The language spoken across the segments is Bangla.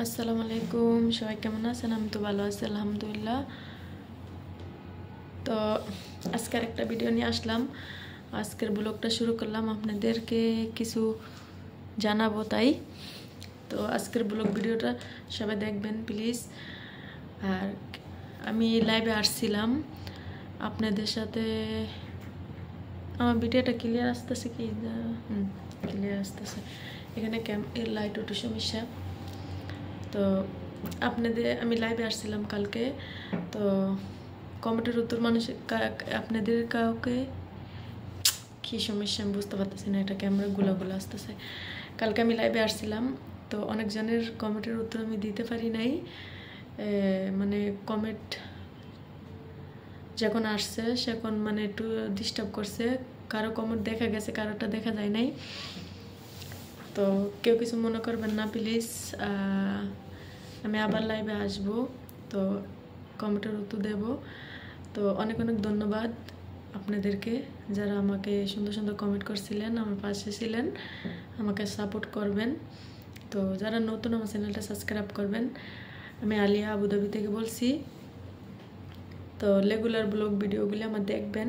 আসসালামু আলাইকুম, সবাই কেমন আছেন? আমি তো ভালো আছি আলহামদুলিল্লাহ। তো আজকের একটা ভিডিও নিয়ে আসলাম। আজকের ব্লগটা শুরু করলাম, আপনাদেরকে কিছু জানাবো তাই। তো আজকের ব্লগ ভিডিওটা সবাই দেখবেন প্লিজ। আর আমি লাইভে আসছিলাম আপনাদের সাথে। আমার ভিডিওটা ক্লিয়ার আসতেছে কি? ক্লিয়ার আসতেছে। এখানে এর লাইট একটু সমস্যা। তো আপনাদের আমি লাইভে আসছিলাম কালকে। তো কমেন্টের উত্তর মানুষ আপনাদের কাউকে কী সমস্যা আমি বুঝতে পারতেছি না, এটা ক্যামেরা গুলা আসতেছে। কালকে আমি লাইভে আসছিলাম, তো অনেকজনের কমেন্টের উত্তর আমি দিতে পারি নাই। মানে কমেন্ট যখন আসছে সেখন মানে একটু ডিস্টার্ব করছে। কারো কমেন্ট দেখা গেছে, কারোটা দেখা যায় নাই। তো কেউ কিছু মনে করবেন না প্লিজ। আমি আবার লাইভে আসব, তো কমেন্টের উত্তর দেব। তো অনেক অনেক ধন্যবাদ আপনাদেরকে, যারা আমাকে সুন্দর সুন্দর কমেন্ট করছিলেন, আমার পাশে ছিলেন, আমাকে সাপোর্ট করবেন। তো যারা নতুন আমার চ্যানেলটা সাবস্ক্রাইব করবেন। আমি আলিয়া আবুধাবি থেকে বলছি। তো রেগুলার ব্লগ ভিডিওগুলি আমার দেখবেন।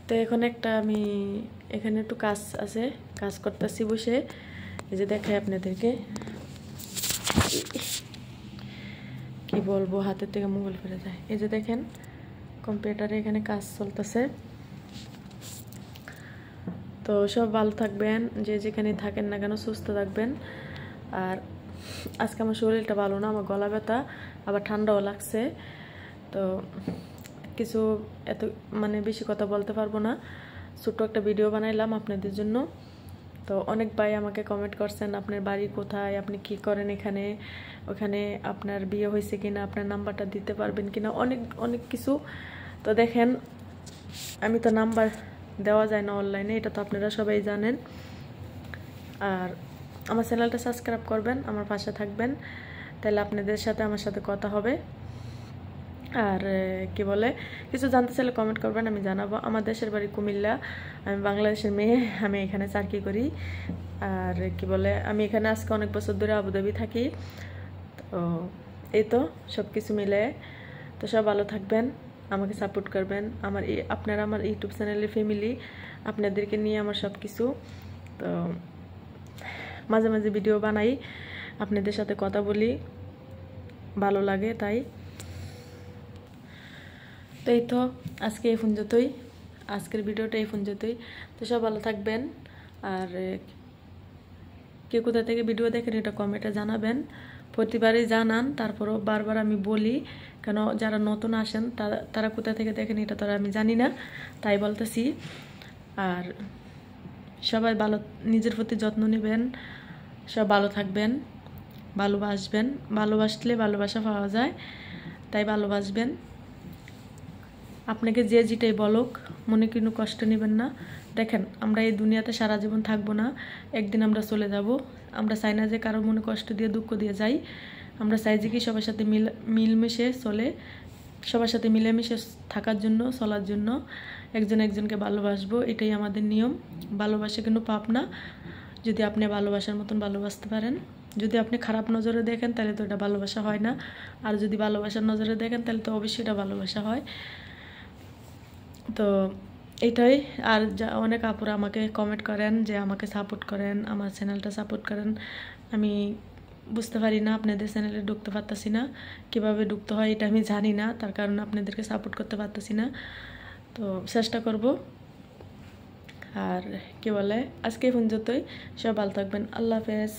তো এখন আমি এখানে একটু কাজ আছে, কাজ করতেছি বসে। এই যে দেখাই আপনাদেরকে, কি বলবো, হাতের থেকে মোবাইল ফেলে যায়। এই যে দেখেন কম্পিউটারে এখানে কাজ চলতেছে। তো সব ভালো থাকবেন, যে যেখানে থাকেন না কেন সুস্থ থাকবেন। আর আজকে আমার শরীরটা ভালো না, আমার গলা ব্যথা, আবার ঠান্ডাও লাগছে। তো কিছু এত মানে বেশি কথা বলতে পারবো না। ছোট্ট একটা ভিডিও বানাইলাম আপনাদের জন্য। তো অনেক ভাই আমাকে কমেন্ট করছেন, আপনার বাড়ি কোথায়, আপনি কি করেন এখানে, ওখানে আপনার বিয়ে হয়েছে কিনা, আপনার নাম্বারটা দিতে পারবেন কিনা, অনেক অনেক কিছু। তো দেখেন, আমি তো নাম্বার দেওয়া যায় না অনলাইনে, এটা তো আপনারা সবাই জানেন। আর আমার চ্যানেলটা সাবস্ক্রাইব করবেন, আমার পাশে থাকবেন, তাহলে আপনাদের সাথে আমার সাথে কথা হবে। আর কি বলে, কিছু জানতে চাইলে কমেন্ট করবেন, আমি জানাবো। আমার দেশের বাড়ি কুমিল্লা, আমি বাংলাদেশের মেয়ে, আমি এখানে চাকরি করি। আর কি বলে, আমি এখানে আজকে অনেক বছর ধরে আবুধাবি থাকি। তো এই তো সব কিছু মিলে। তো সব ভালো থাকবেন, আমাকে সাপোর্ট করবেন। আপনারা আমার ইউটিউব চ্যানেলের ফ্যামিলি, আপনাদেরকে নিয়ে আমার সব কিছু। তো মাঝে মাঝে ভিডিও বানাই, আপনাদের সাথে কথা বলি, ভালো লাগে তাই। তো এই তো আজকে এই পর্যন্তই, আজকের ভিডিওটা এই পর্যন্তই। তো সব ভালো থাকবেন। আর কে কোথা থেকে ভিডিও দেখেন এটা কমেন্টে জানাবেন। প্রতিবারই জানান, তারপরও বারবার আমি বলি, কেন যারা নতুন আসেন তারা কোথা থেকে দেখেন এটা তো আমি জানি না, তাই বলতেছি। আর সবাই ভালো, নিজের প্রতি যত্ন নেবেন, সব ভালো থাকবেন, ভালোবাসবেন। ভালোবাসলে ভালোবাসা পাওয়া যায়, তাই ভালোবাসবেন। আপনাকে যে যেটাই বলুক, মনে কোনো কষ্ট নেবেন না। দেখেন, আমরা এই দুনিয়াতে সারা জীবন থাকবো না, একদিন আমরা চলে যাব। আমরা চাই না যে কারো মনে কষ্ট দিয়ে দুঃখ দিয়ে যাই। আমরা চাই যে কি সবার সাথে মিলমিশে চলে, সবার সাথে মিলেমিশে থাকার জন্য, চলার জন্য, একজন একজনকে ভালোবাসবো, এটাই আমাদের নিয়ম। ভালোবাসা কিন্তু পাপ না, যদি আপনি ভালোবাসার মতন ভালোবাসতে পারেন। যদি আপনি খারাপ নজরে দেখেন তাহলে তো এটা ভালোবাসা হয় না, আর যদি ভালোবাসার নজরে দেখেন তাহলে তো অবশ্যই এটা ভালোবাসা হয়। তো এটাই। আর অনেক আপুরা আমাকে কমেন্ট করেন যে আমাকে সাপোর্ট করেন, আমার চ্যানেলটা সাপোর্ট করেন। আমি বুঝতে পারি না, আপনাদের চ্যানেলে ঢুকতে পারতেছি না, কীভাবে ঢুকতে হয় এটা আমি জানি না, তার কারণে আপনাদেরকে সাপোর্ট করতে পারতেছি না। তো চেষ্টা করব। আর কি বলে, আজকে পর্যন্তই, সব ভালো থাকবেন, আল্লাহ হাফেজ।